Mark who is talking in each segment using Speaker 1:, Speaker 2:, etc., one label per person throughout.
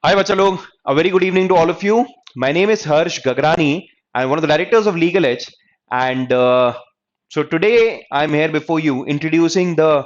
Speaker 1: Hi, Bachalog. A very good evening to all of you. My name is Harsh Gagrani. I'm one of the directors of Legal Edge. And so today I'm here before you introducing the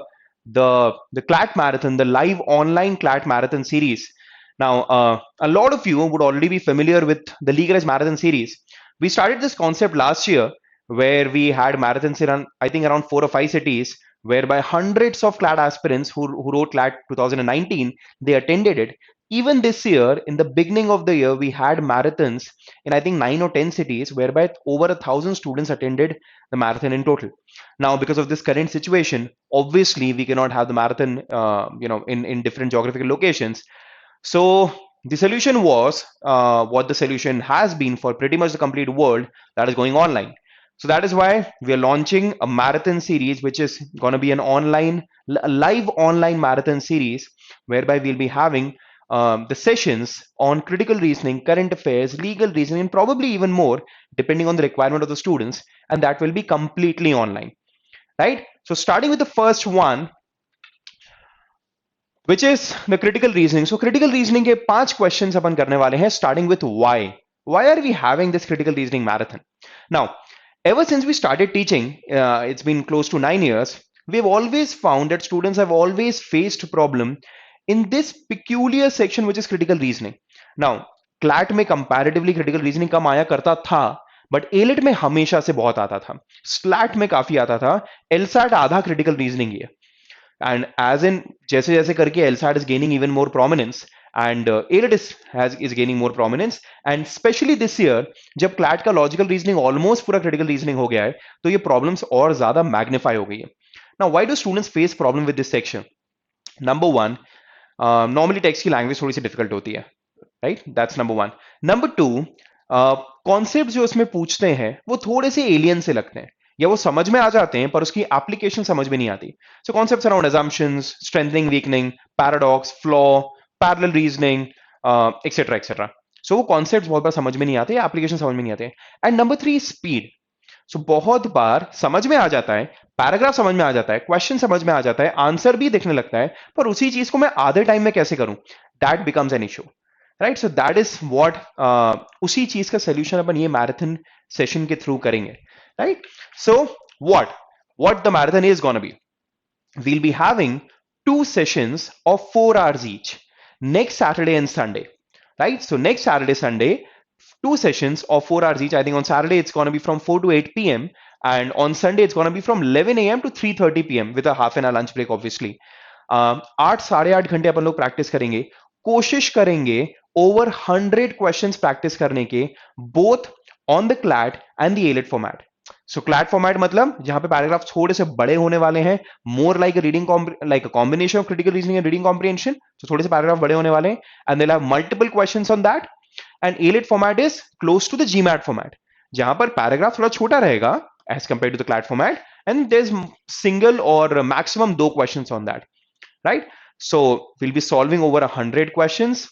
Speaker 1: CLAT Marathon, the live online CLAT Marathon series. Now, a lot of you would already be familiar with the Legal Edge Marathon series. We started this concept last year where we had marathons in, I think, around 4 or 5 cities, whereby hundreds of CLAT aspirants who wrote CLAT 2019, they attended it. Even this year, in the beginning of the year, we had marathons in, I think, 9 or 10 cities, whereby over 1,000 students attended the marathon in total. Now, because of this current situation, obviously we cannot have the marathon in different geographical locations. So the solution was what the solution has been for pretty much the complete world, that is going online. So that is why we are launching a marathon series, which is going to be an a live online marathon series, whereby we'll be having the sessions on critical reasoning, current affairs, legal reasoning, and probably even more, depending on the requirement of the students. And that will be completely online, right? So starting with the first one, which is the critical reasoning. So critical reasoning के 5 questions अपन करने वाले हैं, starting with why. Why are we having this critical reasoning marathon? Now, ever since we started teaching, it's been close to 9 years. We've always found that students have always faced problem in this peculiar section, which is critical reasoning. Now, CLAT में comparatively critical reasoning कम आया करता था, but elite में हमेशा से बहुत आता था, स्लैट में काफी आता था, एलसैट आधा critical reasoning ही है. And as in जैसे जैसे करके LSAT is gaining even more prominence and ALET is gaining more prominence, and especially this year जब CLAT का logical reasoning almost पूरा critical reasoning हो गया है, तो ये problems और ज्यादा magnify हो गई है. Now, why do students face problem with this section? Number one, normally text की language थोड़ी सी difficult होती है, right? That's number one. Number two, concept जो उसमें पूछते हैं वो थोड़े से एलियन से लगते हैं, या वो समझ में आ जाते हैं पर उसकी एप्लीकेशन समझ में नहीं आती. So concepts around assumptions, strengthening, weakening, paradox, flaw, parallel reasoning, et cetera et cetera. So वो कॉन्सेप्ट बहुत बार समझ में नहीं आते, एप्लीकेशन समझ में नहीं आते. And number three, speed. So बहुत बार समझ में आ जाता है, पैराग्राफ समझ में आ जाता है, क्वेश्चन समझ में आ जाता है, आंसर भी देखने लगता है, पर उसी चीज को मैं आधे टाइम में कैसे करूं, that becomes an issue, right? So that is what, उसी चीज का सोल्यूशन अपन ये मैराथन सेशन के थ्रू करेंगे, right? So what the marathon is gonna be, we'll be having 2 sessions of 4 hours each, next Saturday and Sunday, right? So next Saturday, Sunday, 2 sessions of 4 hours each. I think on Saturday it's going to be from 4 to 8 p.m. and on Sunday it's going to be from 11 a.m. to 3:30 p.m. with a half an hour lunch break, obviously. 8 साढ़े 8 घंटे अपन लोग practice करेंगे. कोशिश करेंगे over 100 questions practice करने के, both on the CLAT and the elite format. So CLAT format मतलब जहां पे पैराग्राफ थोड़े से बड़े होने वाले हैं, more like reading, like a combination of critical reasoning and reading comprehension. तो थोड़े से पैराग्राफ बड़े होने वाले हैं and they have multiple questions on that. And AILET format is close to the GMAT format, जहां पर पैराग्राफ थोड़ा छोटा रहेगा as compare to the CLAT format, and there is single और maximum 2 questions on that, right? So we'll be solving over 100 questions.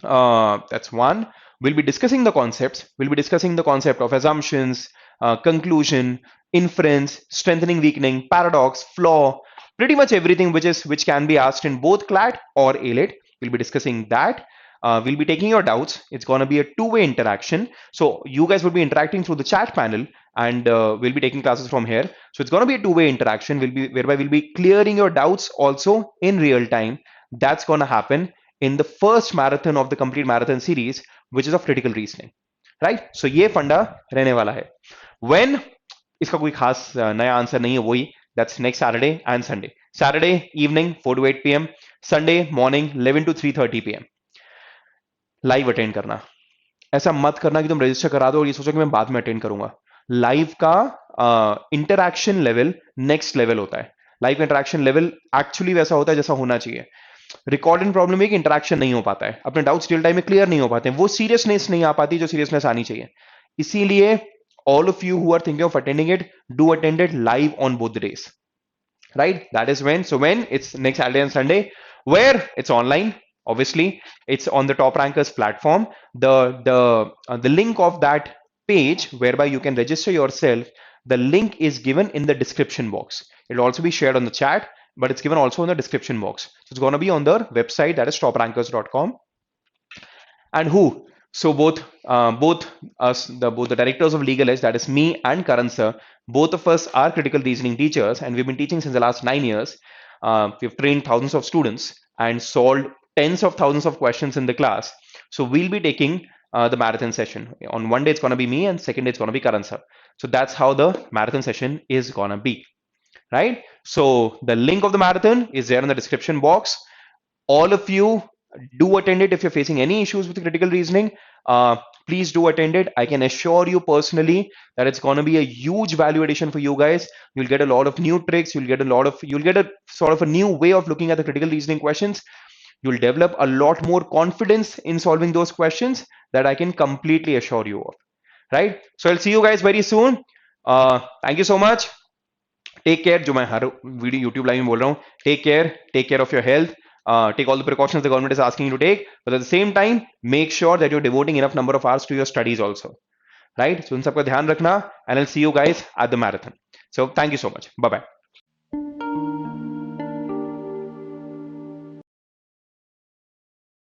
Speaker 1: That's one. We'll be discussing the concepts. We'll be discussing the concept of assumptions, conclusion, inference, strengthening, weakening, paradox, flaw, pretty much everything which can be asked in both CLAT or ALET. We'll be discussing that. We'll be taking your doubts. It's going to be a two-way interaction. So you guys will be interacting through the chat panel, and we'll be taking classes from here. So it's going to be a two-way interaction. Whereby we'll be clearing your doubts also in real time. That's going to happen in the first marathon of the complete marathon series, which is of critical reasoning, right? So ये फंडा रहने वाला है. When, इसका कोई खास नया answer नहीं है, वही, that's next Saturday and Sunday. Saturday evening 4 to 8 p.m. Sunday morning 11 to 3:30 p.m. Live attend करना. ऐसा मत करना कि तुम रजिस्टर करा दो और ये सोचो कि मैं बाद में अटेंड करूंगा. लाइव का इंटरैक्शन लेवल नेक्स्ट लेवल होता है. लाइव इंटरैक्शन लेवल एक्चुअली वैसा होता है जैसा होना चाहिए. रिकॉर्डिंग प्रॉब्लम है कि इंटरैक्शन नहीं हो पाता है, अपने डाउट्स रियल टाइम में क्लियर नहीं हो पाते हैं, वो सीरियसनेस नहीं आ पाती जो सीरियसनेस आनी चाहिए. इसीलिए all of you who are thinking of attending it, do attend it live on both the days, right? That is when. So when it's next Saturday and Sunday, where it's online, obviously it's on the Top Rankers platform. The link of that page whereby you can register yourself, the link is given in the description box. It'll also be shared on the chat, but it's given also in the description box. So it's going to be on their website, that is toprankers.com. And who? So both us, both the directors of Legal Edge, that is me and Karan sir, both of us are critical reasoning teachers, and we've been teaching since the last 9 years. We've trained thousands of students and solved tens of thousands of questions in the class. So we'll be taking the marathon session. On one day it's gonna be me, and second day it's gonna be Karan sir. So that's how the marathon session is gonna be, right? So the link of the marathon is there in the description box. All of you do attend it. If you're facing any issues with critical reasoning, please do attend it. I can assure you personally that it's going to be a huge value addition for you guys. You'll get a lot of new tricks. You'll get a sort of a new way of looking at the critical reasoning questions. You'll develop a lot more confidence in solving those questions, that I can completely assure you of, right? So I'll see you guys very soon. Thank you so much. Take care, जो मैं हर video YouTube live में बोल रहा हूँ, take care of your health, take all the precautions the government is asking you to take, but at the same time make sure that you're devoting enough number of hours to your studies also, right? So इन सबका ध्यान रखना, and I'll see you guys at the marathon. So thank you so much. Bye bye.